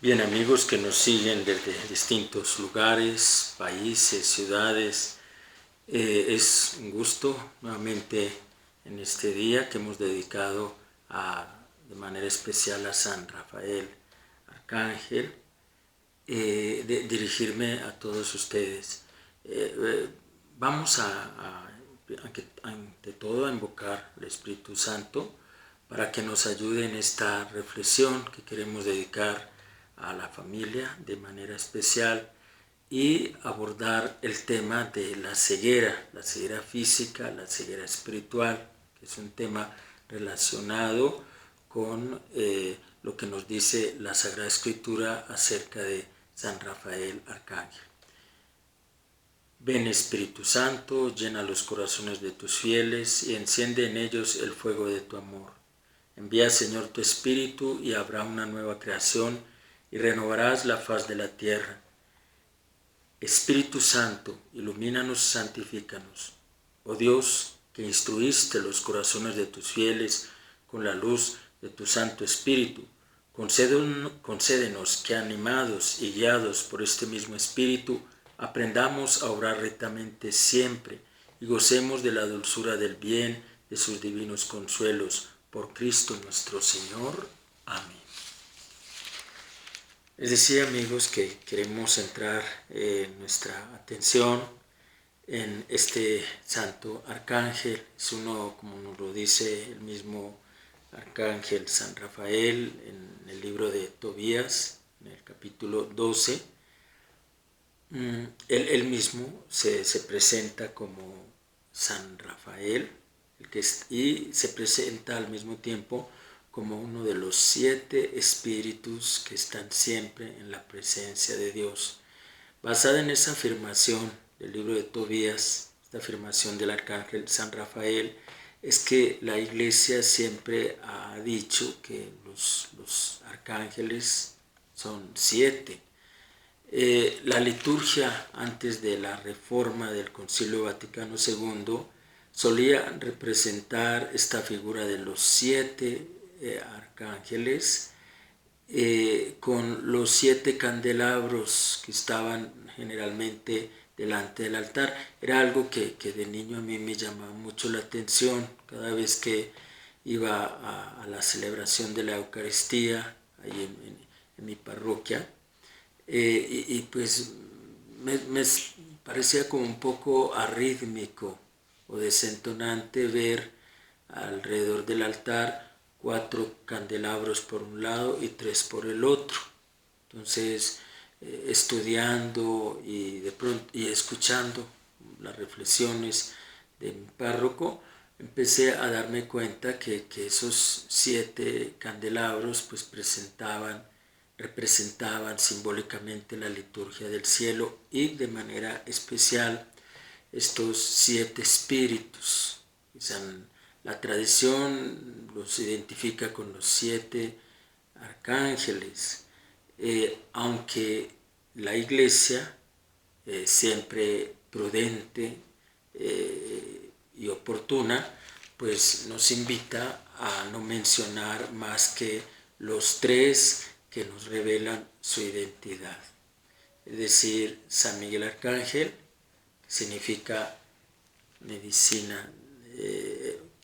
Bien, amigos que nos siguen desde distintos lugares, países, ciudades, es un gusto nuevamente en este día que hemos dedicado de manera especial a San Rafael Arcángel, dirigirme a todos ustedes. Vamos ante todo a invocar al Espíritu Santo para que nos ayude en esta reflexión que queremos dedicar a la familia de manera especial y abordar el tema de la ceguera física, la ceguera espiritual, que es un tema relacionado con lo que nos dice la Sagrada Escritura acerca de San Rafael Arcángel. Ven Espíritu Santo, llena los corazones de tus fieles y enciende en ellos el fuego de tu amor. Envía, Señor, tu Espíritu y habrá una nueva creación y renovarás la faz de la tierra. Espíritu Santo, ilumínanos y santifícanos. Oh Dios, que instruiste los corazones de tus fieles con la luz de tu Santo Espíritu, concédenos que, animados y guiados por este mismo Espíritu, aprendamos a obrar rectamente siempre y gocemos de la dulzura del bien, de sus divinos consuelos. Por Cristo nuestro Señor. Amén. Les decía, amigos, que queremos centrar nuestra atención en este santo arcángel. Es uno, como nos lo dice el mismo arcángel San Rafael en el libro de Tobías, en el capítulo 12. Él mismo se presenta como San Rafael, y se presenta al mismo tiempo como uno de los 7 espíritus que están siempre en la presencia de Dios. Basada en esa afirmación del libro de Tobías, esta afirmación del arcángel San Rafael, es que la Iglesia siempre ha dicho que los arcángeles son 7. La liturgia antes de la reforma del Concilio Vaticano II solía representar esta figura de los 7 arcángeles con los 7 candelabros que estaban generalmente delante del altar. Era algo que de niño a mí me llamaba mucho la atención cada vez que iba a la celebración de la Eucaristía ahí en mi parroquia. Y pues me parecía como un poco arrítmico o desentonante ver alrededor del altar 4 candelabros por un lado y 3 por el otro. Entonces, estudiando y escuchando las reflexiones de mi párroco, empecé a darme cuenta que esos 7 candelabros pues representaban simbólicamente la liturgia del cielo y de manera especial estos 7 espíritus. La tradición los identifica con los 7 arcángeles, aunque la Iglesia, siempre prudente y oportuna, pues nos invita a no mencionar más que los 3 que nos revelan su identidad. Es decir, San Miguel Arcángel, que significa medicina,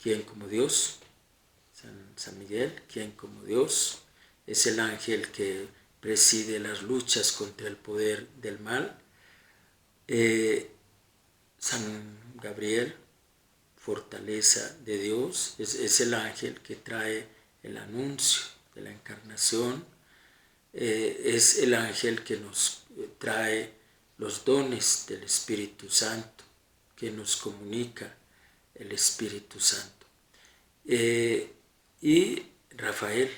quien como Dios. San Miguel, quien como Dios, es el ángel que preside las luchas contra el poder del mal. San Gabriel, fortaleza de Dios, es el ángel que trae el anuncio de la encarnación. Es el ángel que nos trae los dones del Espíritu Santo, que nos comunica el Espíritu Santo. Y Rafael,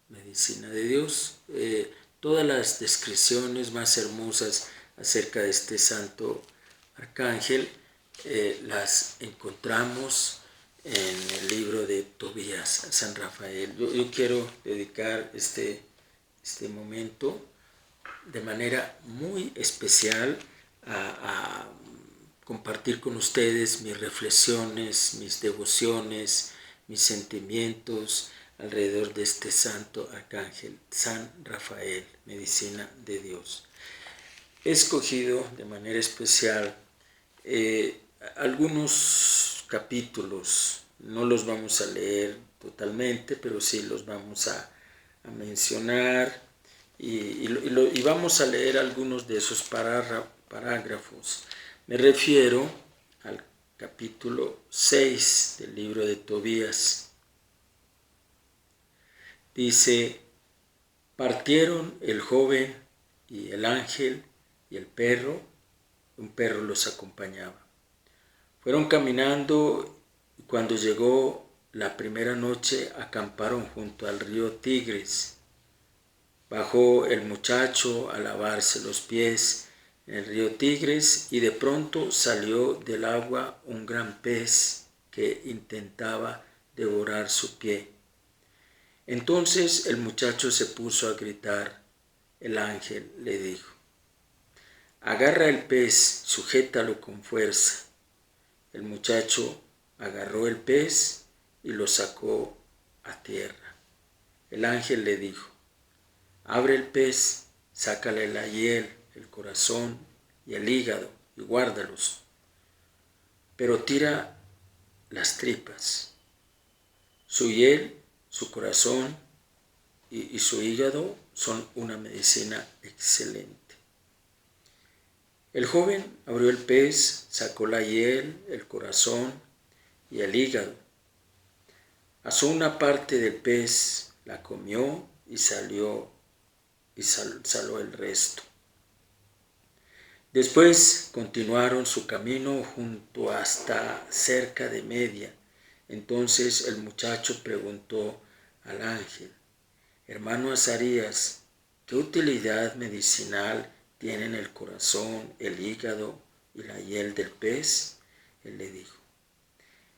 medicina de Dios. Todas las descripciones más hermosas acerca de este santo arcángel las encontramos en el libro de Tobías, San Rafael. Yo quiero dedicar este momento de manera muy especial a compartir con ustedes mis reflexiones, mis devociones, mis sentimientos alrededor de este santo arcángel, San Rafael, medicina de Dios. He escogido de manera especial algunos capítulos, no los vamos a leer totalmente, pero sí los vamos a mencionar y vamos a leer algunos de esos parágrafos. Me refiero al capítulo 6 del libro de Tobías. Dice: partieron el joven y el ángel y el perro, un perro los acompañaba. Fueron caminando y cuando llegó la primera noche acamparon junto al río Tigris. Bajó el muchacho a lavarse los pies en el río Tigris y de pronto salió del agua un gran pez que intentaba devorar su pie. Entonces el muchacho se puso a gritar. El ángel le dijo: agarra el pez, sujétalo con fuerza. El muchacho agarró el pez y lo sacó a tierra. El ángel le dijo: abre el pez, sácale la hiel, el corazón y el hígado y guárdalos, pero tira las tripas. Su hiel, su corazón y su hígado son una medicina excelente. El joven abrió el pez, sacó la hiel, el corazón y el hígado. Asó una parte del pez, la comió y saló el resto. Después continuaron su camino junto hasta cerca de Media. Entonces el muchacho preguntó al ángel: hermano Azarías, ¿qué utilidad medicinal tienen el corazón, el hígado y la hiel del pez? Él le dijo: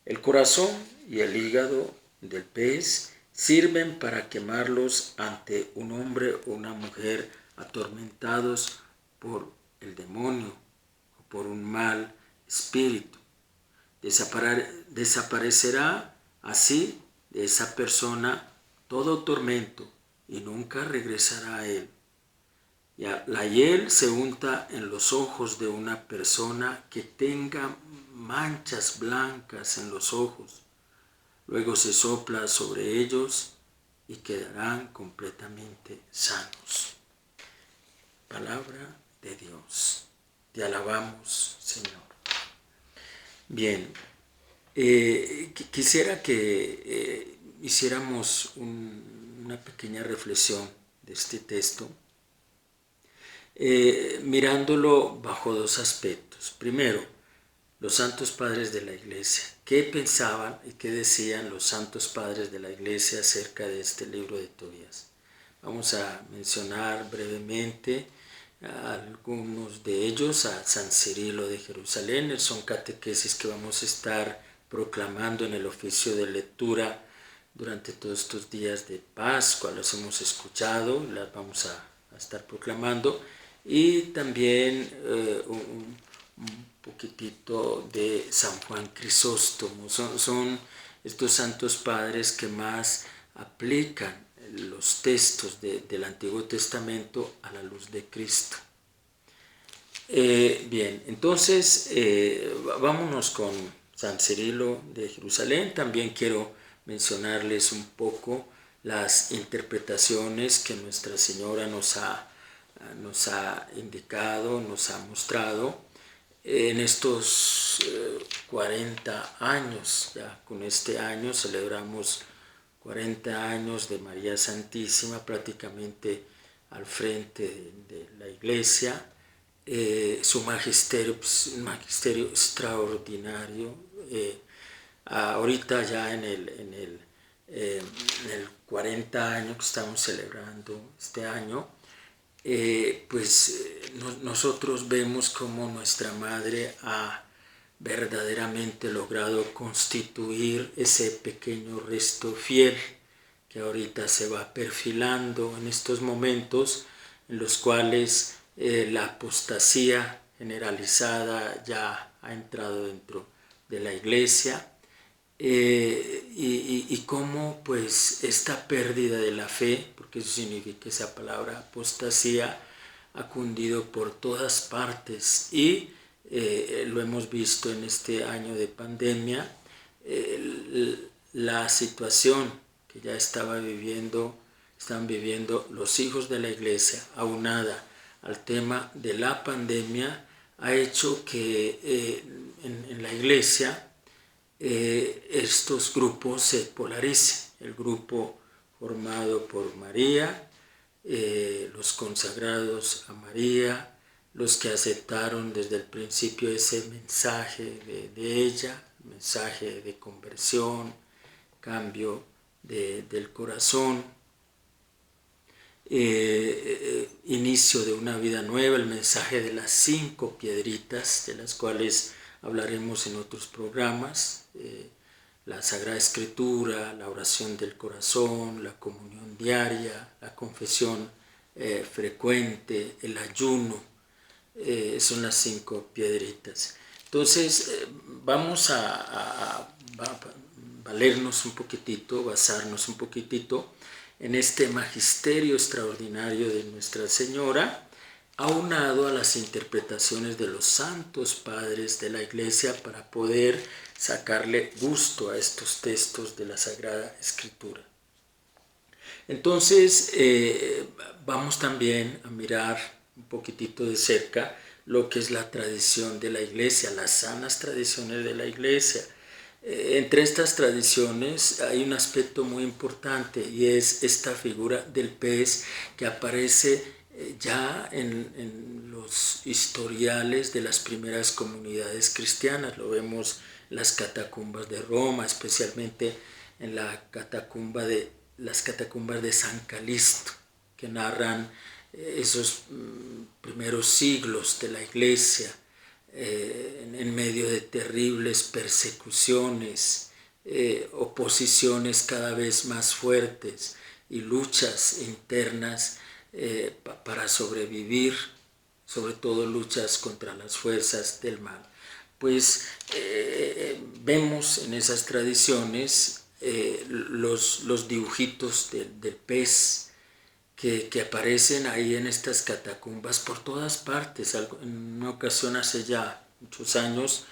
el corazón y el hígado del pez sirven para quemarlos ante un hombre o una mujer atormentados por el demonio o por un mal espíritu. Desaparecerá así de esa persona todo tormento y nunca regresará a él. La hiel se unta en los ojos de una persona que tenga manchas blancas en los ojos. Luego se sopla sobre ellos y quedarán completamente sanos. Palabra de Dios. Te alabamos, Señor. Bien, quisiera que hiciéramos una pequeña reflexión de este texto, mirándolo bajo dos aspectos. Primero, los santos padres de la Iglesia. ¿Qué pensaban y qué decían los santos padres de la Iglesia acerca de este libro de Tobías? Vamos a mencionar brevemente a algunos de ellos: a San Cirilo de Jerusalén. Son catequesis que vamos a estar proclamando en el oficio de lectura durante todos estos días de Pascua. Los hemos escuchado, las vamos a estar proclamando. Y también un poquitito de San Juan Crisóstomo. Son estos santos padres que más aplican los textos del Antiguo Testamento a la luz de Cristo. Bien, entonces vámonos con San Cirilo de Jerusalén. También quiero mencionarles un poco las interpretaciones que Nuestra Señora nos ha indicado, nos ha mostrado en estos 40 años. Ya con este año celebramos 40 años de María Santísima prácticamente al frente de la Iglesia. Su magisterio, un magisterio extraordinario. Ahorita ya en el 40 años que estamos celebrando este año, nosotros vemos cómo nuestra Madre ha verdaderamente logrado constituir ese pequeño resto fiel que ahorita se va perfilando en estos momentos en los cuales la apostasía generalizada ya ha entrado dentro de la Iglesia. y cómo pues esta pérdida de la fe, porque eso significa esa palabra apostasía, ha cundido por todas partes y lo hemos visto en este año de pandemia, la situación que ya están viviendo los hijos de la iglesia, aunada al tema de la pandemia, ha hecho que en la iglesia estos grupos se polaricen. El grupo formado por María, los consagrados a María, los que aceptaron desde el principio ese mensaje de ella, mensaje de conversión, cambio del corazón, inicio de una vida nueva, el mensaje de las 5 piedritas, de las cuales hablaremos en otros programas, la Sagrada Escritura, la oración del corazón, la comunión diaria, la confesión frecuente, el ayuno, son las 5 piedritas. Entonces vamos a valernos un poquitito, basarnos un poquitito en este magisterio extraordinario de Nuestra Señora, aunado a las interpretaciones de los santos padres de la Iglesia para poder sacarle gusto a estos textos de la Sagrada Escritura. Entonces vamos también a mirar un poquitito de cerca lo que es la tradición de la Iglesia, las sanas tradiciones de la Iglesia. Entre estas tradiciones hay un aspecto muy importante y es esta figura del pez que aparece ya en los historiales de las primeras comunidades cristianas. Lo vemos en las catacumbas de Roma, especialmente en las catacumbas de San Calixto, que narran esos primeros siglos de la Iglesia, en medio de terribles persecuciones, oposiciones cada vez más fuertes y luchas internas para sobrevivir, sobre todo luchas contra las fuerzas del mal. Pues vemos en esas tradiciones los dibujitos del pez que aparecen ahí en estas catacumbas por todas partes. En una ocasión hace ya muchos años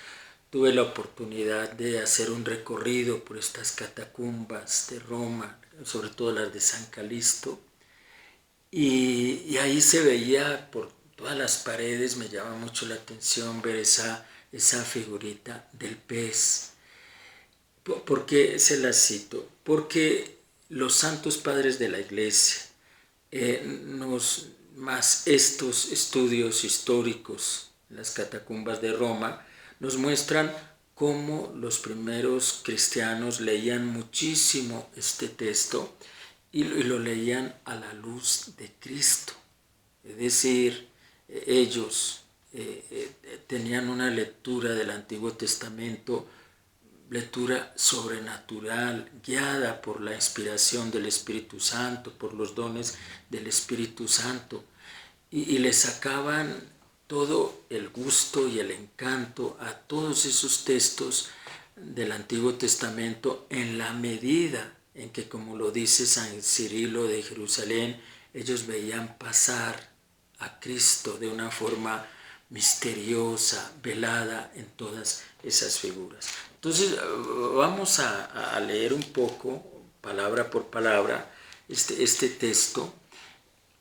tuve la oportunidad de hacer un recorrido por estas catacumbas de Roma, sobre todo las de San Calixto, y ahí se veía por todas las paredes, me llama mucho la atención ver esa figurita del pez. ¿Por qué se la cito? Porque los santos padres de la Iglesia, más estos estudios históricos en las catacumbas de Roma, nos muestran cómo los primeros cristianos leían muchísimo este texto y lo leían a la luz de Cristo. Es decir, ellos tenían una lectura del Antiguo Testamento, lectura sobrenatural, guiada por la inspiración del Espíritu Santo, por los dones del Espíritu Santo, y le sacaban todo el gusto y el encanto a todos esos textos del Antiguo Testamento en la medida en que, como lo dice San Cirilo de Jerusalén, ellos veían pasar a Cristo de una forma misteriosa, velada en todas esas figuras. Entonces vamos a leer un poco, palabra por palabra, este texto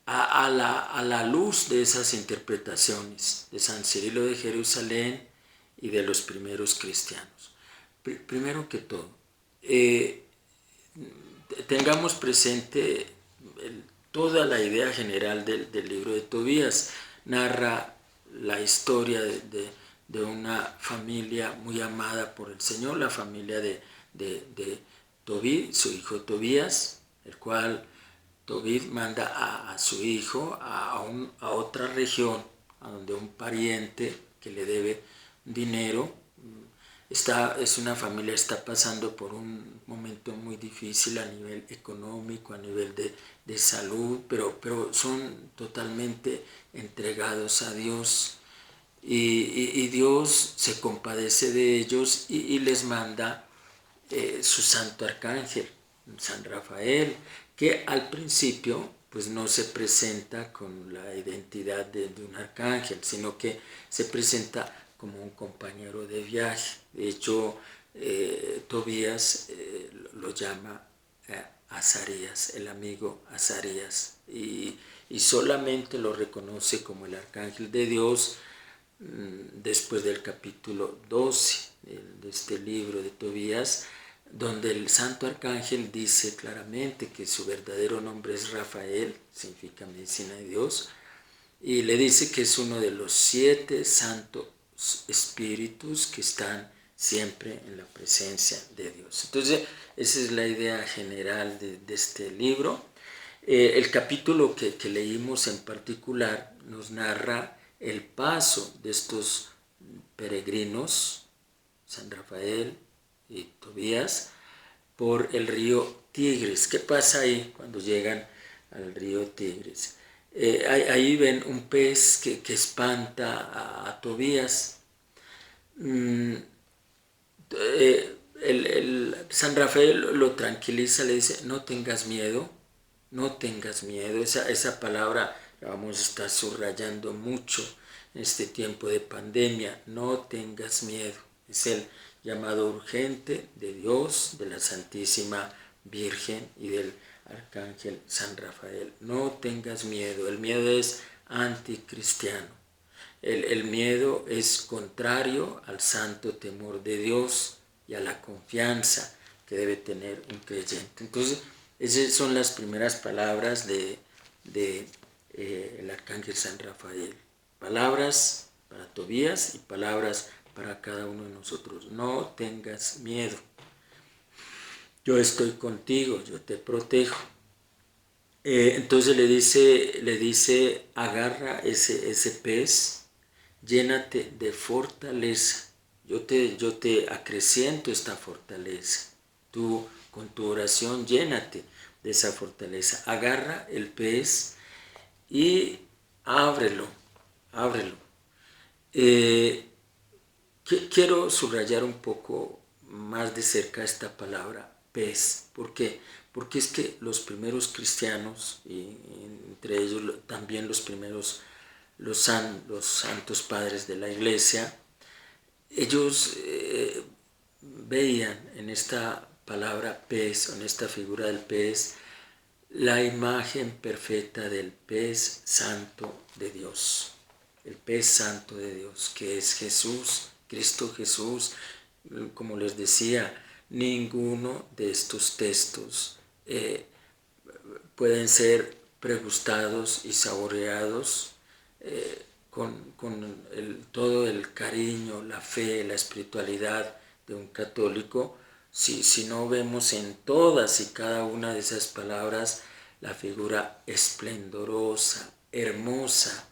a la luz de esas interpretaciones de San Cirilo de Jerusalén y de los primeros cristianos. Primero que todo, tengamos presente toda la idea general del libro de Tobías. Narra la historia de una familia muy amada por el Señor, la familia de Tobit, su hijo Tobías, el cual Tobit manda a su hijo a otra región, a donde un pariente que le debe dinero. Es una familia que está pasando por un momento muy difícil a nivel económico, a nivel de salud, pero son totalmente entregados a Dios y Dios se compadece de ellos y les manda su santo arcángel, San Rafael, que al principio pues no se presenta con la identidad de un arcángel, sino que se presenta como un compañero de viaje. De hecho, Tobías lo llama Azarías, el amigo Azarías, y solamente lo reconoce como el arcángel de Dios después del capítulo 12 de este libro de Tobías, donde el santo arcángel dice claramente que su verdadero nombre es Rafael, significa medicina de Dios, y le dice que es uno de los 7 santos espíritus que están siempre en la presencia de Dios. Entonces, esa es la idea general de este libro. El capítulo que leímos en particular nos narra el paso de estos peregrinos, San Rafael y Tobías, por el río Tigris. ¿Qué pasa ahí cuando llegan al río Tigris? Ahí ven un pez que espanta a Tobías. San Rafael lo tranquiliza, le dice, no tengas miedo, no tengas miedo. Esa palabra la vamos a estar subrayando mucho en este tiempo de pandemia. No tengas miedo. Es el llamado urgente de Dios, de la Santísima Virgen y del Arcángel San Rafael. No tengas miedo. El miedo es anticristiano. El miedo es contrario al santo temor de Dios y a la confianza que debe tener un creyente. Entonces, esas son las primeras palabras de el arcángel San Rafael. Palabras para Tobías y palabras para cada uno de nosotros. No tengas miedo. Yo estoy contigo, yo te protejo. Entonces le dice, agarra ese pez, llénate de fortaleza. Yo te acreciento esta fortaleza. Tú con tu oración llénate de esa fortaleza. Agarra el pez y ábrelo. Quiero subrayar un poco más de cerca esta palabra pez. ¿Por qué? Porque es que los primeros cristianos, y entre ellos también los santos padres de la iglesia, ellos veían en esta palabra pez, en esta figura del pez, la imagen perfecta del pez santo de Dios. El pez santo de Dios, que es Jesús, Cristo Jesús. Como les decía, ninguno de estos textos pueden ser pregustados y saboreados con todo el cariño, la fe, la espiritualidad de un católico, si no vemos en todas y cada una de esas palabras la figura esplendorosa, hermosa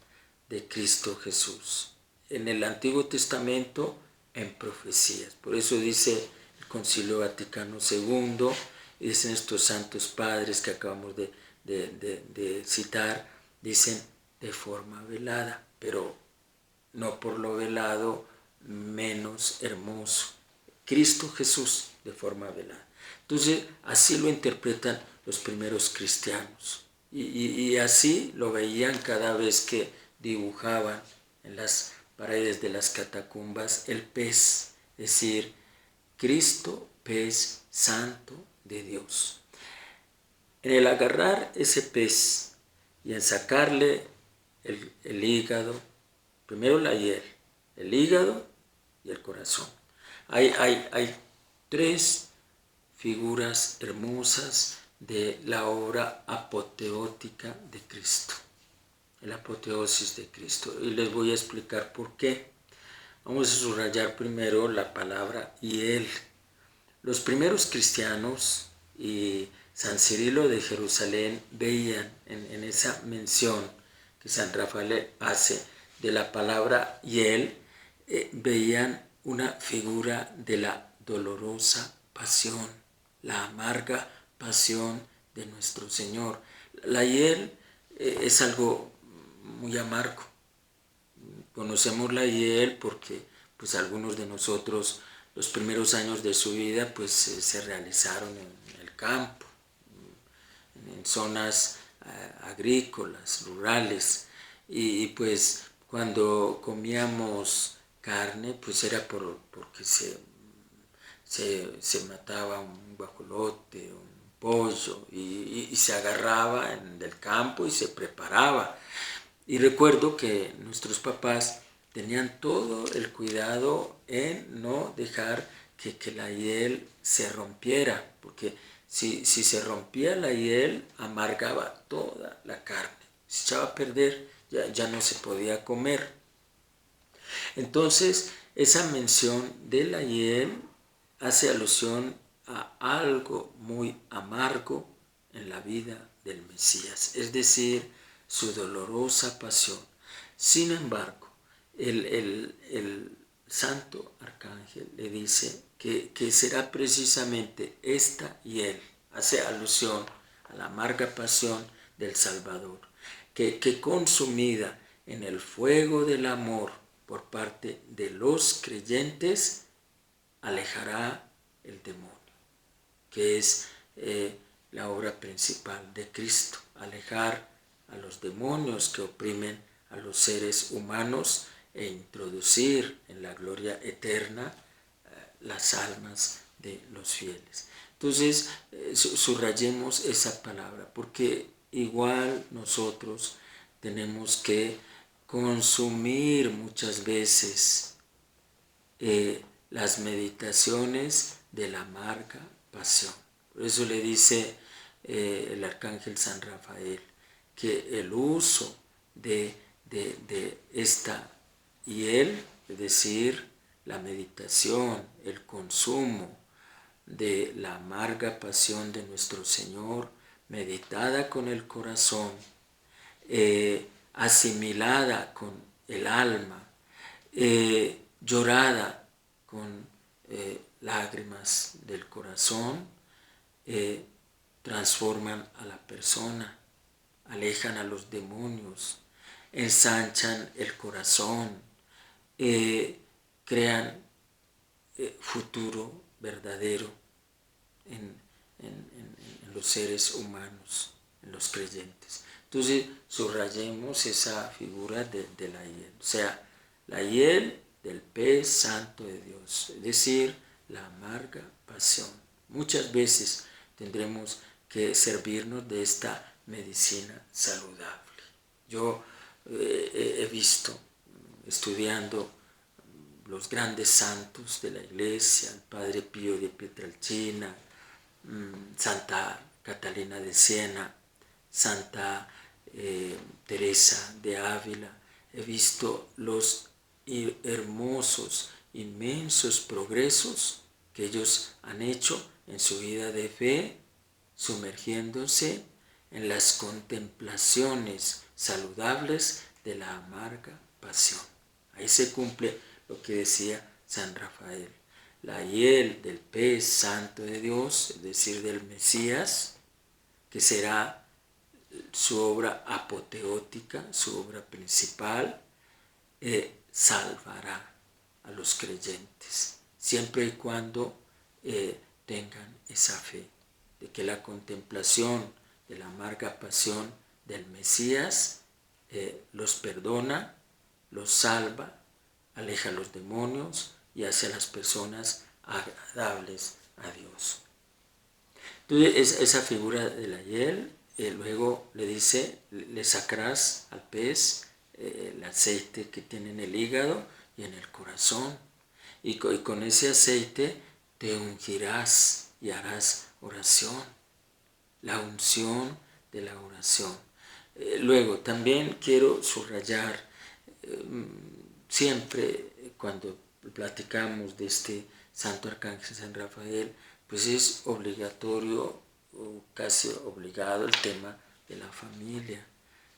de Cristo Jesús. En el Antiguo Testamento, en profecías. Por eso dice el Concilio Vaticano II, y dicen estos santos padres que acabamos de citar, dicen de forma velada, pero no por lo velado menos hermoso. Cristo Jesús de forma velada. Entonces, así lo interpretan los primeros cristianos. Y así lo veían cada vez que dibujaban en las paredes de las catacumbas el pez, es decir, Cristo, pez santo de Dios. En el agarrar ese pez y en sacarle el hígado, primero la hiel, el hígado y el corazón. Hay 3 figuras hermosas de la obra apoteótica de Cristo, la apoteosis de Cristo, y les voy a explicar por qué. Vamos a subrayar primero la palabra hiel. Los primeros cristianos y San Cirilo de Jerusalén veían en esa mención que San Rafael hace de la palabra hiel, veían una figura de la dolorosa pasión, la amarga pasión de nuestro Señor. La hiel es algo muy amargo. Conocemos la hiel porque pues algunos de nosotros los primeros años de su vida pues se realizaron en el campo, en zonas agrícolas, rurales, y pues cuando comíamos carne pues era porque se mataba un guajolote, un pollo, y se agarraba del campo y se preparaba. Y recuerdo que nuestros papás tenían todo el cuidado en no dejar que la hiel se rompiera, porque si se rompía la hiel, amargaba toda la carne. Se echaba a perder, ya no se podía comer. Entonces, esa mención de la hiel hace alusión a algo muy amargo en la vida del Mesías, es decir, su dolorosa pasión. Sin embargo, el santo arcángel le dice que será precisamente esta hiel, hace alusión a la amarga pasión del Salvador, que consumida en el fuego del amor por parte de los creyentes, alejará el demonio, que es la obra principal de Cristo, alejar a los demonios que oprimen a los seres humanos e introducir en la gloria eterna las almas de los fieles. Entonces, subrayemos esa palabra, porque igual nosotros tenemos que consumir muchas veces las meditaciones de la amarga pasión. Por eso le dice el arcángel San Rafael que el uso de esta hiel, es decir, la meditación, el consumo de la amarga pasión de nuestro Señor, meditada con el corazón, asimilada con el alma, llorada con lágrimas del corazón, transforman a la persona, alejan a los demonios, ensanchan el corazón, crean futuro verdadero en los seres humanos, en los creyentes. Entonces subrayemos esa figura de la hiel, o sea, la hiel del pez santo de Dios, es decir, la amarga pasión. Muchas veces tendremos que servirnos de esta medicina saludable. Yo he visto, estudiando los grandes santos de la Iglesia, el Padre Pío de Pietrelcina, Santa Catalina de Siena, Santa Teresa de Ávila, he visto los hermosos, inmensos progresos que ellos han hecho en su vida de fe, sumergiéndose en las contemplaciones saludables de la amarga pasión. Ahí se cumple lo que decía San Rafael. La hiel del pez santo de Dios, es decir, del Mesías, que será su obra apoteótica, su obra principal, salvará a los creyentes, siempre y cuando tengan esa fe de que la contemplación de la amarga pasión del Mesías los perdona, los salva, aleja a los demonios y hace a las personas agradables a Dios. Entonces esa figura de la hiel, luego le dice, le sacarás al pez el aceite que tiene en el hígado y en el corazón, y con ese aceite te ungirás y harás oración, la unción de la oración. Luego también quiero subrayar, siempre cuando platicamos de este Santo Arcángel San Rafael, pues es obligatorio o casi obligado el tema de la familia.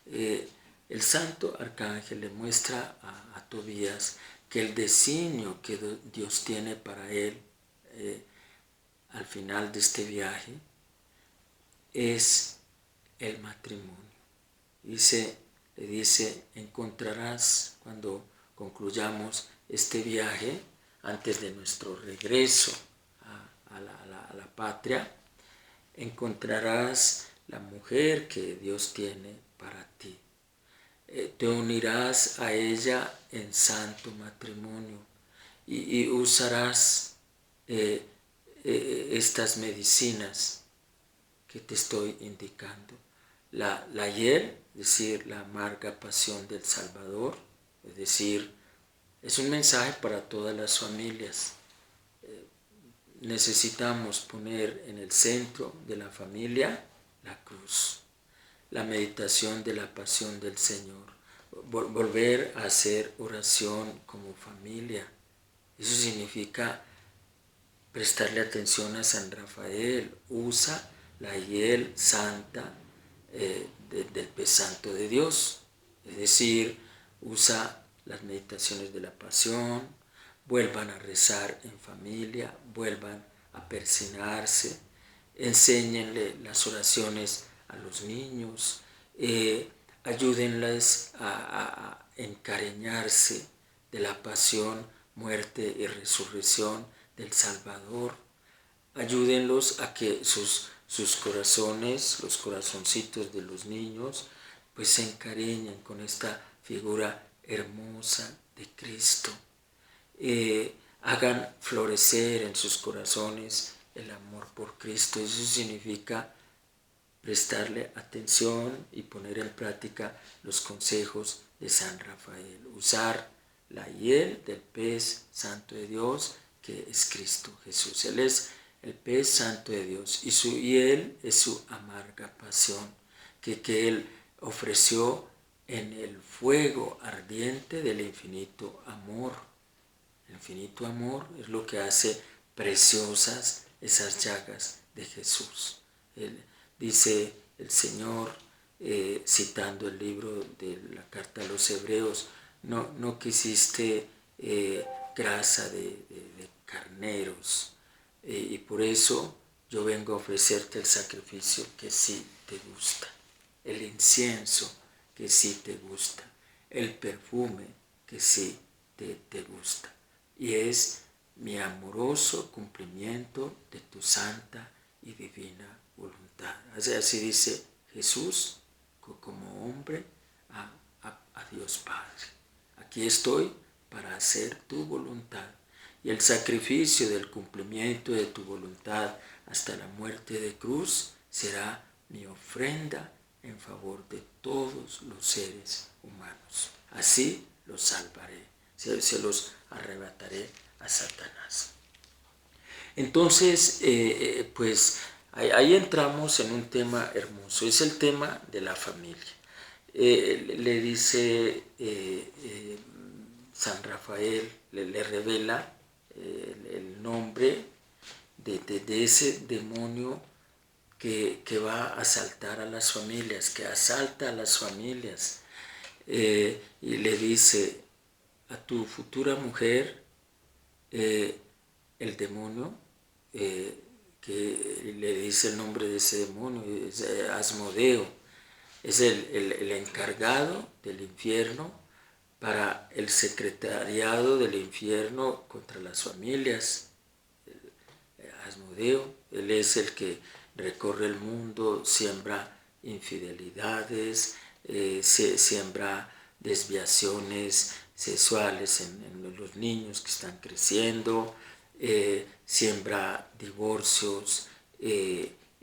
El Santo Arcángel le muestra a Tobías que el designio que Dios tiene para él al final de este viaje es el matrimonio. Le dice, encontrarás cuando concluyamos este viaje antes de nuestro regreso a la patria, encontrarás la mujer que Dios tiene para ti. Te unirás a ella en santo matrimonio y usarás estas medicinas que te estoy indicando. La hiel, es decir, la amarga pasión del Salvador, es decir, es un mensaje para todas las familias. Necesitamos poner en el centro de la familia la cruz, la meditación de la pasión del Señor, volver a hacer oración como familia. Eso significa prestarle atención a San Rafael. Usa la hiel santa del pez santo de Dios, es decir, usa las meditaciones de la pasión, vuelvan a rezar en familia, vuelvan a persignarse, enséñenle las oraciones a los niños, ayúdenles a encariñarse de la pasión, muerte y resurrección del Salvador. Ayúdenlos a que sus corazones, los corazoncitos de los niños, pues se encariñen con esta figura hermosa de Cristo. Hagan florecer en sus corazones el amor por Cristo. Eso significa prestarle atención y poner en práctica los consejos de San Rafael. Usar la hiel del pez santo de Dios, que es Cristo Jesús. Él es el pez santo de Dios y su hiel es su amarga pasión que Él ofreció en el fuego ardiente del infinito amor. El infinito amor es lo que hace preciosas esas llagas de Jesús. Dice el Señor, citando el libro de la carta a los Hebreos, no quisiste grasa de carneros, y por eso yo vengo a ofrecerte el sacrificio que sí te gusta, el incienso que sí te gusta, el perfume que sí te gusta. Y es mi amoroso cumplimiento de tu santa y divina voluntad. Así dice Jesús como hombre a Dios Padre. Aquí estoy para hacer tu voluntad. Y el sacrificio del cumplimiento de tu voluntad hasta la muerte de cruz será mi ofrenda en favor de todos los seres humanos. Así los salvaré, se los arrebataré a Satanás. Entonces, pues ahí entramos en un tema hermoso, es el tema de la familia. Le dice San Rafael, le revela el nombre de ese demonio que va a asaltar a las familias, que asalta a las familias, y le dice a tu futura mujer, el demonio, que le dice el nombre de ese demonio, es Asmodeo, es el encargado del infierno para el secretariado del infierno contra las familias. Asmodeo, él es el que recorre el mundo, siembra infidelidades, siembra desviaciones sexuales en los niños que están creciendo, siembra divorcios,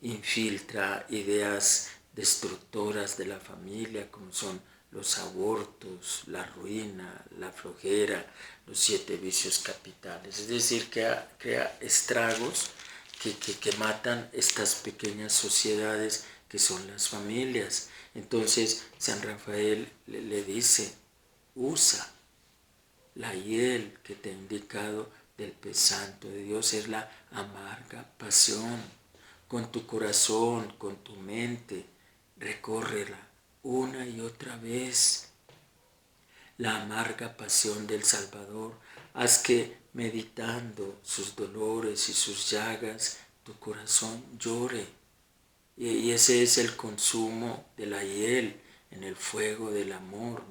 infiltra ideas destructoras de la familia como son los abortos, la ruina, la flojera, los 7 vicios capitales. Es decir, crea estragos que matan estas pequeñas sociedades que son las familias. Entonces San Rafael le dice, usa la hiel que te he indicado del pez santo de Dios, es la amarga pasión. Con tu corazón, con tu mente, recórrela una y otra vez. La amarga pasión del Salvador, haz que meditando sus dolores y sus llagas, tu corazón llore. Y ese es el consumo de la hiel en el fuego del amor,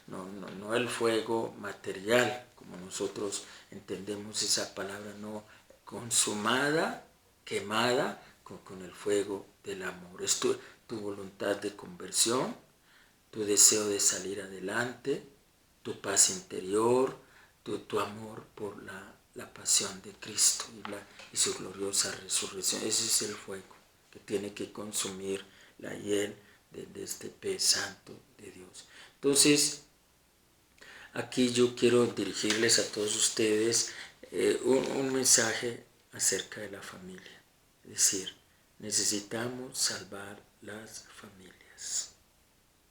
no el fuego material, como nosotros entendemos esa palabra, no consumada, quemada con el fuego del amor. Es tu voluntad de conversión, tu deseo de salir adelante, tu paz interior, tu amor por la pasión de Cristo y su gloriosa resurrección. Ese es el fuego que tiene que consumir la hiel de este pez santo de Dios. Entonces, aquí yo quiero dirigirles a todos ustedes un mensaje acerca de la familia. Es decir, necesitamos salvar las familias.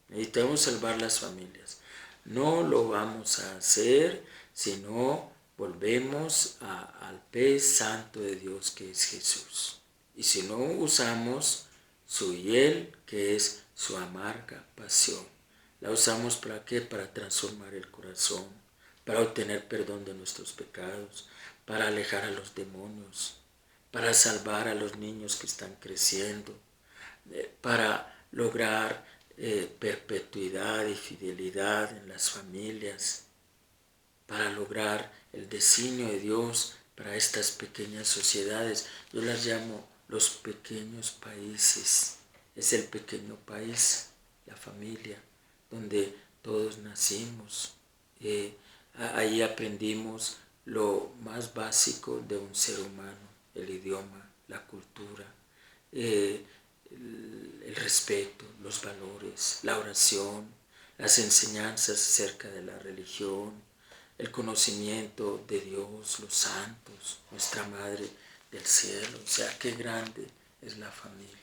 Necesitamos salvar las familias. No lo vamos a hacer si no volvemos al pez santo de Dios que es Jesús. Y si no usamos su hiel, que es su amarga pasión. La usamos ¿para qué? Para transformar el corazón, para obtener perdón de nuestros pecados, para alejar a los demonios, para salvar a los niños que están creciendo, para lograr perpetuidad y fidelidad en las familias, para lograr el designio de Dios para estas pequeñas sociedades. Yo las llamo los pequeños países. Es el pequeño país, la familia, donde todos nacimos. Ahí aprendimos lo más básico de un ser humano, el idioma, la cultura, el respeto, los valores, la oración, las enseñanzas acerca de la religión, el conocimiento de Dios, los santos, nuestra Madre del cielo. O sea, qué grande es la familia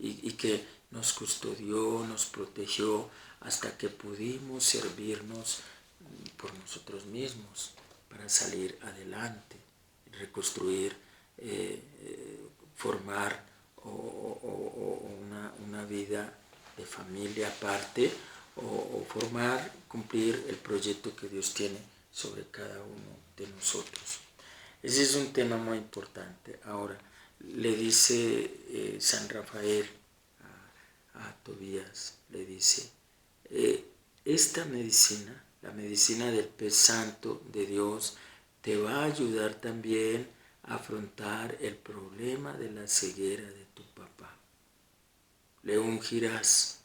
y que nos custodió, nos protegió hasta que pudimos servirnos por nosotros mismos para salir adelante, reconstruir, formar una vida de familia aparte o formar, cumplir el proyecto que Dios tiene sobre cada uno de nosotros. Ese es un tema muy importante. Ahora, le dice San Rafael a Tobías, le dice, esta medicina, la medicina del pez santo de Dios, te va a ayudar también a afrontar el problema de la ceguera de tu papá. Le ungirás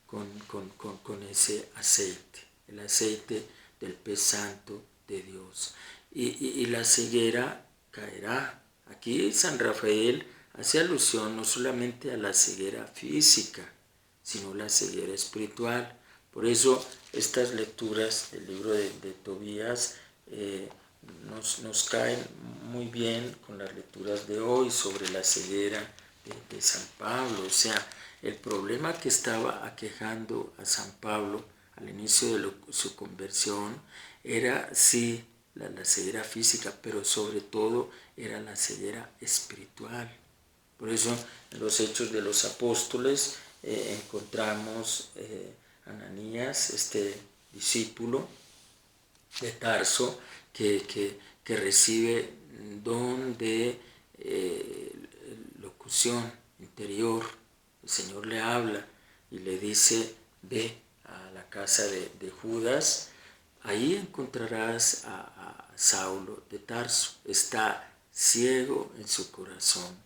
con ese aceite, el aceite del pez santo de Dios. Y la ceguera caerá. Aquí San Rafael hace alusión no solamente a la ceguera física, sino la ceguera espiritual. Por eso estas lecturas del libro de Tobías nos caen muy bien con las lecturas de hoy sobre la ceguera de San Pablo. O sea, el problema que estaba aquejando a San Pablo al inicio de su conversión era sí la ceguera física, pero sobre todo era la ceguera espiritual. Por eso en los Hechos de los Apóstoles encontramos Ananías, este discípulo de Tarso, que recibe don de locución interior. El Señor le habla y le dice, ve a la casa de Judas, ahí encontrarás a Saulo de Tarso. Está ciego en su corazón,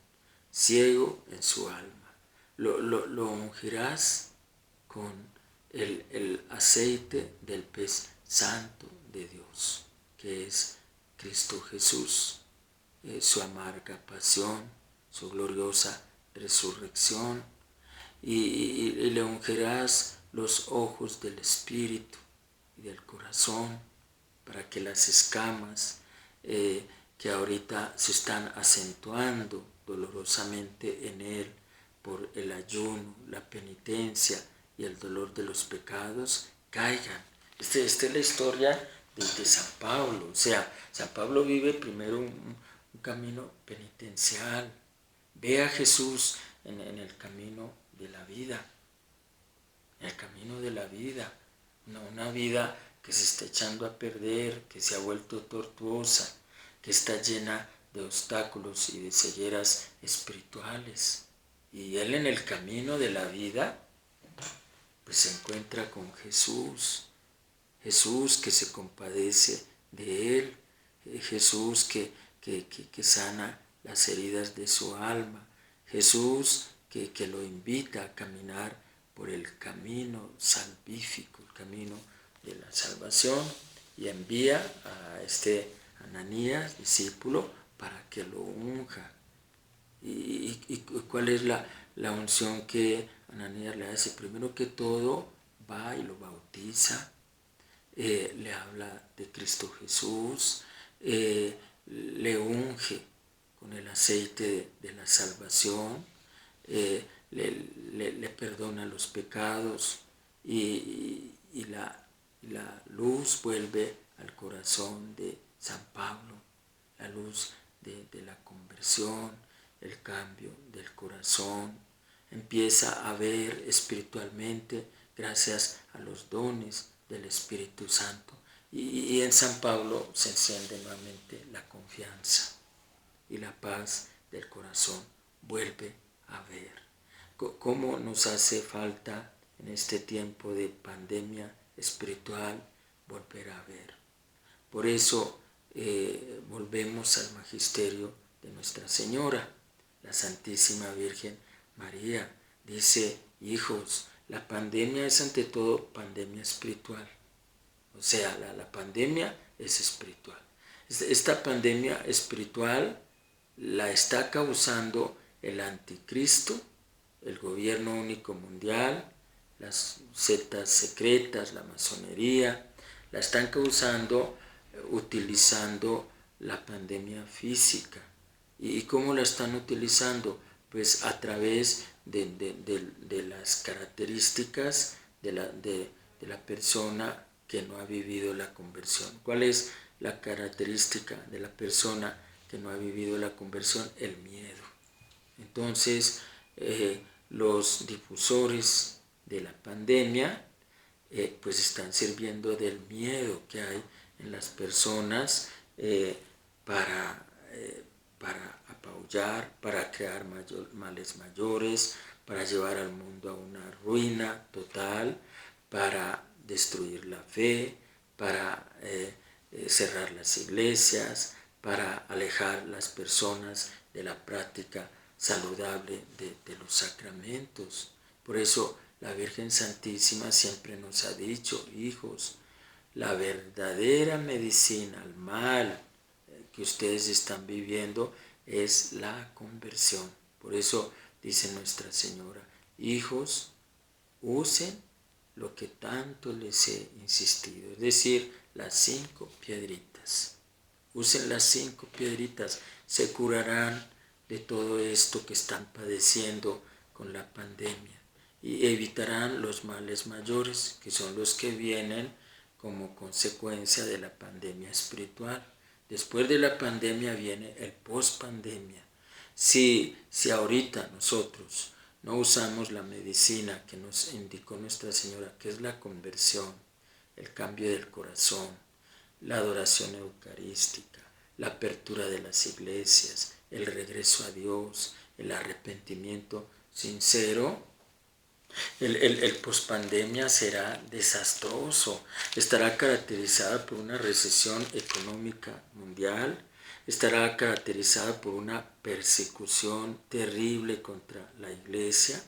ciego en su alma. Lo ungirás con el aceite del pez santo de Dios, que es Cristo Jesús, su amarga pasión, su gloriosa resurrección, y le ungirás los ojos del espíritu y del corazón para que las escamas que ahorita se están acentuando dolorosamente en él por el ayuno, la penitencia y el dolor de los pecados caigan. Esta es la historia de San Pablo. O sea, San Pablo vive primero un camino penitencial. Ve a Jesús en el camino de la vida. En el camino de la vida. No una vida que se está echando a perder, que se ha vuelto tortuosa, que está llena de obstáculos y de cegueras espirituales. Y él en el camino de la vida, pues se encuentra con Jesús. Jesús que se compadece de él, Jesús que sana las heridas de su alma, Jesús que lo invita a caminar por el camino salvífico, el camino de la salvación, y envía a este Ananías, discípulo, para que lo unja. ¿Y cuál es la unción que Ananías le hace? Primero que todo, va y lo bautiza, le habla de Cristo Jesús, le unge con el aceite de la salvación, le perdona los pecados y la luz vuelve al corazón de San Pablo, la luz de la conversión, el cambio del corazón. Empieza a ver espiritualmente gracias a los dones del Espíritu Santo. Y en San Pablo se enciende nuevamente la confianza y la paz del corazón vuelve a ver. ¿Cómo nos hace falta en este tiempo de pandemia espiritual volver a ver? Por eso volvemos al magisterio de Nuestra Señora, la Santísima Virgen María. Dice: hijos, la pandemia es ante todo pandemia espiritual. O sea, la pandemia es espiritual. Esta pandemia espiritual la está causando el anticristo, el gobierno único mundial, las sectas secretas, la masonería, la están causando utilizando la pandemia física. ¿Y cómo la están utilizando? Pues a través de las características de la persona que no ha vivido la conversión. ¿Cuál es la característica de la persona que no ha vivido la conversión? El miedo. Entonces, los difusores de la pandemia pues están sirviendo del miedo que hay en las personas para apabullar, para crear males mayores, para llevar al mundo a una ruina total, para destruir la fe, para cerrar las iglesias, para alejar las personas de la práctica saludable de los sacramentos. Por eso la Virgen Santísima siempre nos ha dicho: hijos, la verdadera medicina al mal que ustedes están viviendo es la conversión. Por eso dice Nuestra Señora: hijos, usen lo que tanto les he insistido, es decir, las 5 piedritas. Usen las 5 piedritas, se curarán de todo esto que están padeciendo con la pandemia y evitarán los males mayores, que son los que vienen como consecuencia de la pandemia espiritual. Después de la pandemia viene el post-pandemia. Si ahorita nosotros no usamos la medicina que nos indicó Nuestra Señora, que es la conversión, el cambio del corazón, la adoración eucarística, la apertura de las iglesias, el regreso a Dios, el arrepentimiento sincero, el pospandemia será desastroso, estará caracterizada por una recesión económica mundial, estará caracterizada por una persecución terrible contra la iglesia,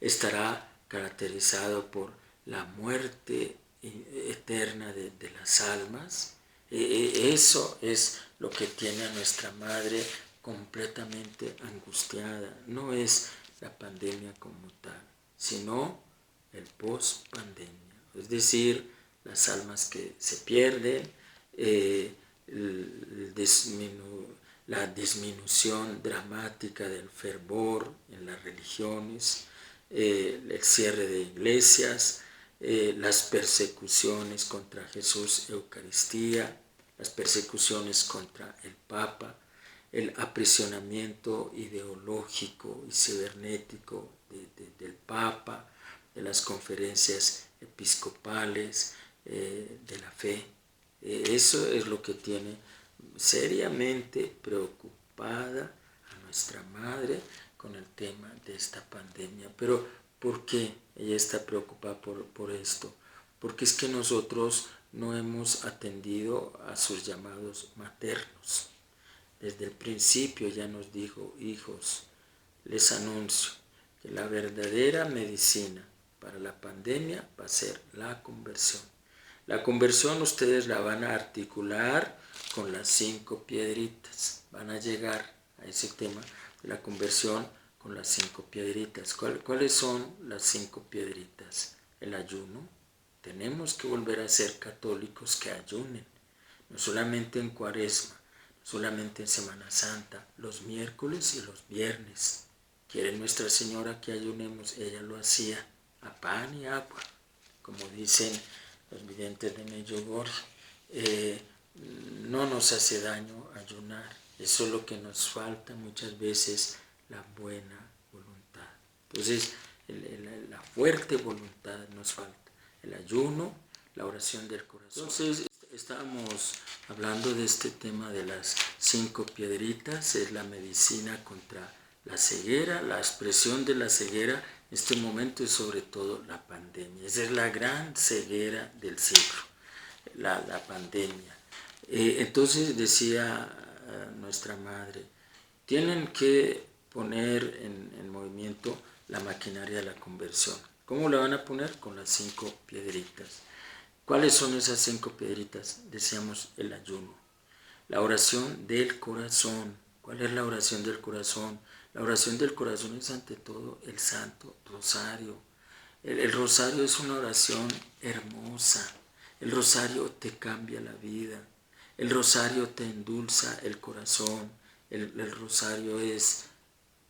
estará caracterizado por la muerte eterna de las almas. Eso es lo que tiene a nuestra madre completamente angustiada. No es la pandemia como tal, sino el post-pandemia, es decir, las almas que se pierden, la disminución dramática del fervor en las religiones, el cierre de iglesias, las persecuciones contra Jesús Eucaristía, las persecuciones contra el Papa, el aprisionamiento ideológico y cibernético del Papa, de las conferencias episcopales, de la fe. Eso es lo que tiene seriamente preocupada a nuestra madre con el tema de esta pandemia. Pero ¿por qué ella está preocupada por esto? Porque es que nosotros no hemos atendido a sus llamados maternos. Desde el principio ya nos dijo: hijos, les anuncio que la verdadera medicina para la pandemia va a ser la conversión. La conversión ustedes la van a articular con las 5 piedritas. Van a llegar a ese tema de la conversión con las 5 piedritas. ¿Cuáles son las 5 piedritas? El ayuno. Tenemos que volver a ser católicos que ayunen, no solamente en Cuaresma, no solamente en Semana Santa, los miércoles y los viernes. Quiere Nuestra Señora que ayunemos, ella lo hacía a pan y agua, como dicen los videntes de Medjugorje. No nos hace daño ayunar, eso es lo que nos falta muchas veces, la buena voluntad. Entonces, la fuerte voluntad nos falta, el ayuno, la oración del corazón. Entonces, estábamos hablando de este tema de las 5 piedritas, es la medicina contra la ceguera, la expresión de la ceguera en este momento es sobre todo la pandemia. Esa es la gran ceguera del siglo, la pandemia. Entonces decía nuestra madre, tienen que poner en movimiento la maquinaria de la conversión. ¿Cómo la van a poner? Con las 5 piedritas. ¿Cuáles son esas 5 piedritas? Decíamos el ayuno. La oración del corazón. ¿Cuál es la oración del corazón? La oración del corazón es ante todo el Santo Rosario. El rosario es una oración hermosa. El rosario te cambia la vida. El rosario te endulza el corazón. El rosario es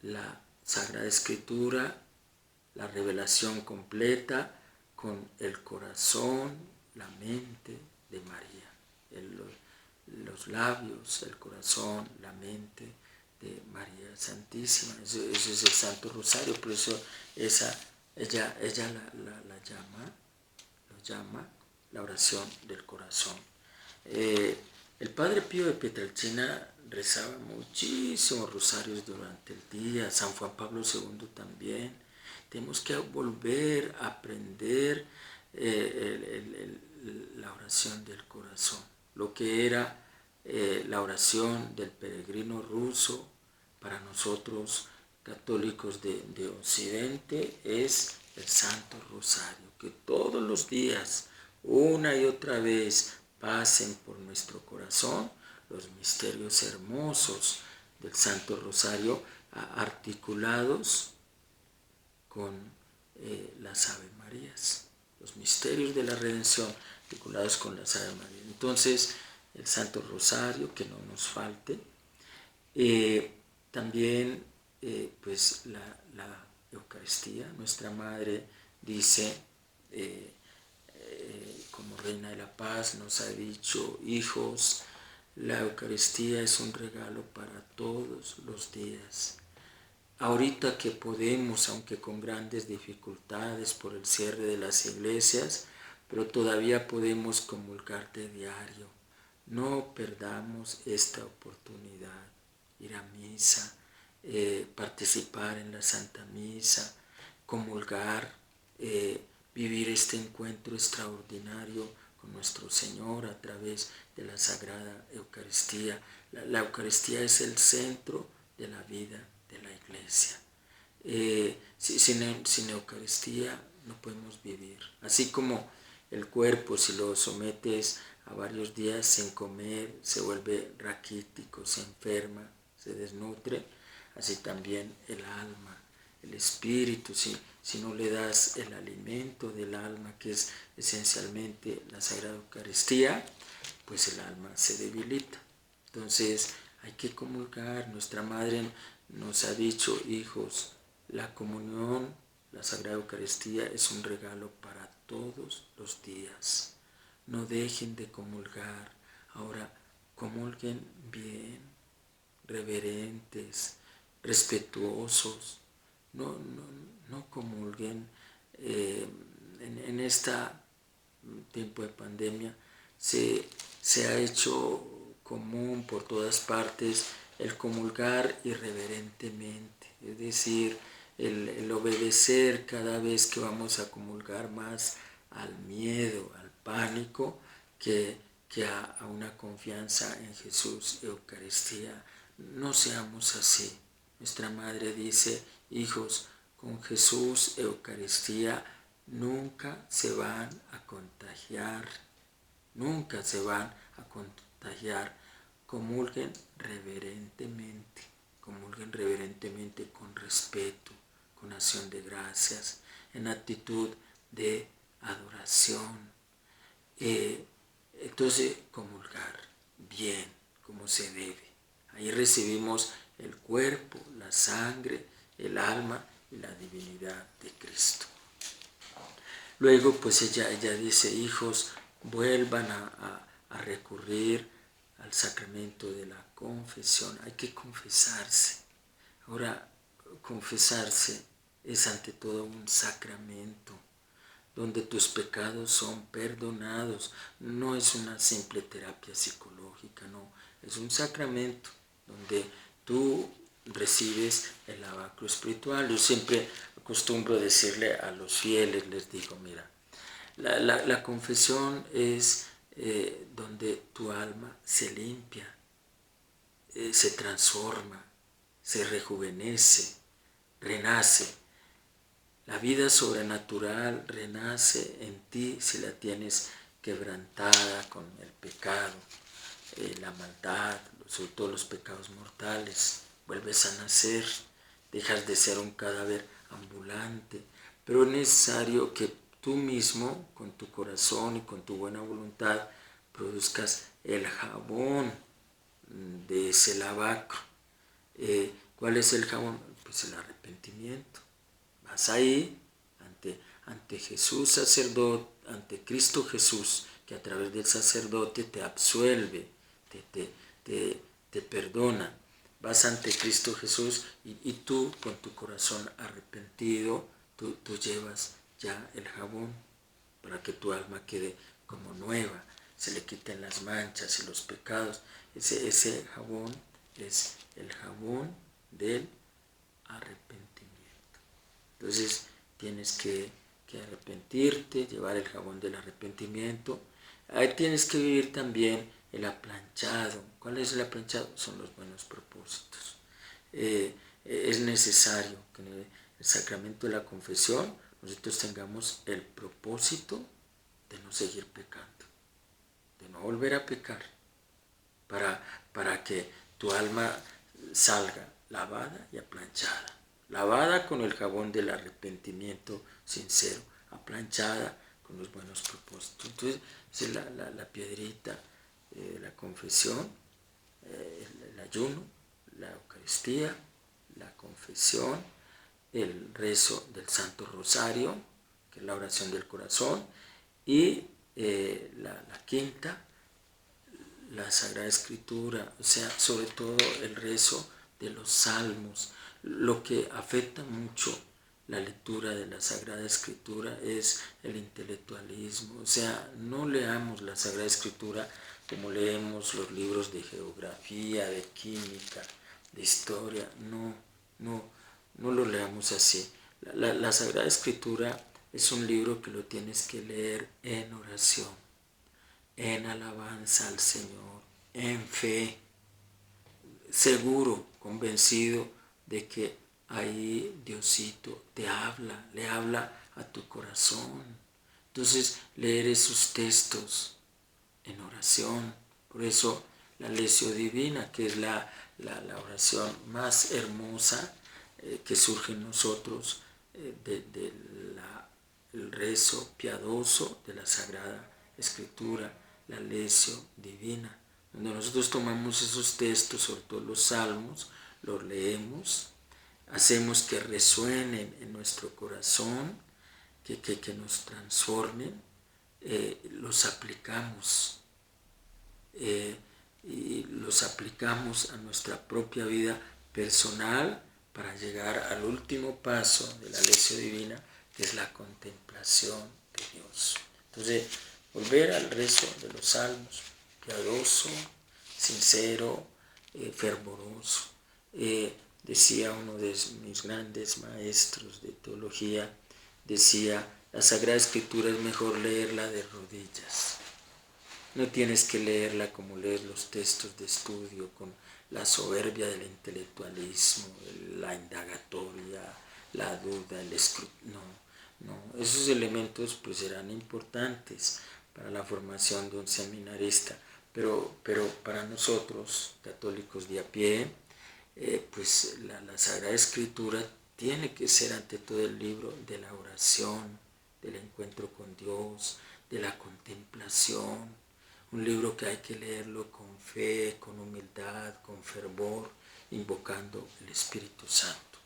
la Sagrada Escritura, la revelación completa con el corazón, la mente de María. Los labios, el corazón, la mente de María Santísima. Eso es el Santo Rosario, por eso ella lo llama la oración del corazón. El Padre Pío de Pietrelcina rezaba muchísimos rosarios durante el día, San Juan Pablo II también. Tenemos que volver a aprender la oración del corazón, lo que era la oración del peregrino ruso. Para nosotros católicos de Occidente es el Santo Rosario, que todos los días, una y otra vez, pasen por nuestro corazón los misterios hermosos del Santo Rosario articulados con las Ave Marías, los misterios de la redención articulados con las Ave Marías. Entonces, el Santo Rosario, que no nos falte. También pues la Eucaristía. Nuestra Madre dice, como Reina de la Paz, nos ha dicho: hijos, la Eucaristía es un regalo para todos los días. Ahorita que podemos, aunque con grandes dificultades por el cierre de las iglesias, pero todavía podemos comulgar de diario. No perdamos esta oportunidad, ir a misa, participar en la Santa Misa, comulgar, vivir este encuentro extraordinario con nuestro Señor a través de la Sagrada Eucaristía. La Eucaristía es el centro de la vida de la Iglesia. Sin Eucaristía no podemos vivir. Así como el cuerpo, si lo sometes a varios días sin comer, se vuelve raquítico, se enferma, se desnutre, así también el alma, el espíritu. Si no le das el alimento del alma, que es esencialmente la Sagrada Eucaristía, pues el alma se debilita. Entonces hay que comulgar. Nuestra Madre nos ha dicho: hijos, la comunión, la Sagrada Eucaristía es un regalo para todos los días. No dejen de comulgar. Ahora, comulguen bien, reverentes, respetuosos. No comulguen en este tiempo de pandemia. Se ha hecho común por todas partes el comulgar irreverentemente, es decir, el obedecer cada vez que vamos a comulgar más al miedo, al pánico, a una confianza en Jesús, Eucaristía. No seamos así. Nuestra Madre dice, hijos, con Jesús, Eucaristía, nunca se van a contagiar, nunca se van a contagiar. Comulguen reverentemente con respeto, con acción de gracias, en actitud de adoración. Entonces, comulgar bien, como se debe. Ahí recibimos el cuerpo, la sangre, el alma y la divinidad de Cristo. Luego, pues ella dice, hijos, vuelvan a recurrir al sacramento de la confesión. Hay que confesarse. Ahora, confesarse es ante todo un sacramento donde tus pecados son perdonados. No es una simple terapia psicológica, no. Es un sacramento donde tú recibes el lavacro espiritual. Yo siempre acostumbro decirle a los fieles, les digo, mira, la confesión es donde tu alma se limpia, se transforma, se rejuvenece, renace. La vida sobrenatural renace en ti si la tienes quebrantada con el pecado, la maldad, sobre todo los pecados mortales. Vuelves a nacer, dejas de ser un cadáver ambulante, pero es necesario que tú mismo, con tu corazón y con tu buena voluntad, produzcas el jabón de ese lavacro. ¿Cuál es el jabón? Pues el arrepentimiento. Vas ahí ante Jesús sacerdote, ante Cristo Jesús, que a través del sacerdote te absuelve, te perdona. Vas ante Cristo Jesús y tú con tu corazón arrepentido, tú llevas ya el jabón para que tu alma quede como nueva, se le quiten las manchas y los pecados. Ese jabón es el jabón del arrepentimiento. Entonces tienes que arrepentirte, llevar el jabón del arrepentimiento. Ahí tienes que vivir también el aplanchado. ¿Cuál es el aplanchado? Son los buenos propósitos. Es necesario que en el sacramento de la confesión nosotros tengamos el propósito de no seguir pecando, de no volver a pecar, para que tu alma salga lavada y aplanchada. Lavada con el jabón del arrepentimiento sincero, aplanchada con los buenos propósitos. Entonces, es la piedrita de la confesión, el ayuno, la Eucaristía, la confesión, el rezo del Santo Rosario, que es la oración del corazón, y la quinta, la Sagrada Escritura, o sea, sobre todo el rezo de los salmos. Lo que afecta mucho la lectura de la Sagrada Escritura es el intelectualismo, o sea, no leamos la Sagrada Escritura como leemos los libros de geografía, de química, de historia, no lo leamos así. La Sagrada Escritura es un libro que lo tienes que leer en oración, en alabanza al Señor, en fe, seguro, convencido de que ahí Diosito te habla, le habla a tu corazón. Entonces, leer esos textos en oración. Por eso la lección divina, que es la oración más hermosa que surge en nosotros, el rezo piadoso de la Sagrada Escritura, la lección divina, donde nosotros tomamos esos textos, sobre todo los salmos, los leemos, hacemos que resuenen en nuestro corazón, que nos transformen, los aplicamos y los aplicamos a nuestra propia vida personal para llegar al último paso de la lección divina, que es la contemplación de Dios. Entonces, volver al rezo de los salmos, piadoso, sincero, fervoroso. Decía uno de mis grandes maestros de teología, decía, la Sagrada Escritura es mejor leerla de rodillas. No tienes que leerla como lees los textos de estudio, con la soberbia del intelectualismo, la indagatoria, la duda, el escrutinio. No, esos elementos pues serán importantes para la formación de un seminarista, pero para nosotros, católicos de a pie, pues la Sagrada Escritura tiene que ser ante todo el libro de la oración, del encuentro con Dios, de la contemplación, un libro que hay que leerlo con fe, con humildad, con fervor, invocando el Espíritu Santo.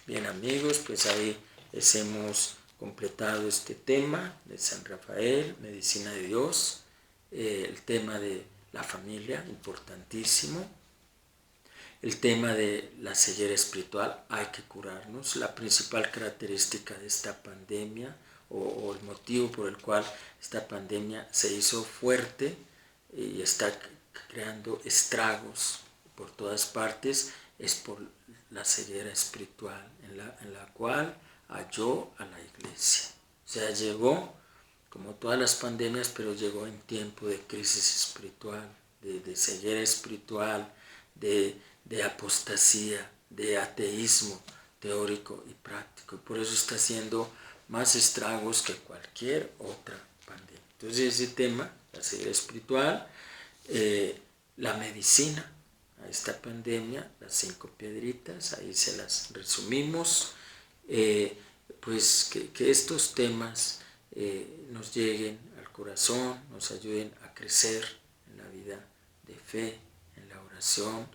Bien amigos, pues ahí hemos completado este tema de San Rafael, Medicina de Dios, el tema de la familia, importantísimo. El tema de la ceguera espiritual, hay que curarnos. La principal característica de esta pandemia o el motivo por el cual esta pandemia se hizo fuerte y está creando estragos por todas partes es por la ceguera espiritual en la cual halló a la iglesia. O sea, llegó como todas las pandemias, pero llegó en tiempo de crisis espiritual, de ceguera espiritual, de apostasía, de ateísmo teórico y práctico. Y por eso está haciendo más estragos que cualquier otra pandemia. Entonces ese tema, la ceguera espiritual, la medicina a esta pandemia, las 5 piedritas, ahí se las resumimos. Pues que estos temas nos lleguen al corazón, nos ayuden a crecer en la vida de fe, en la oración,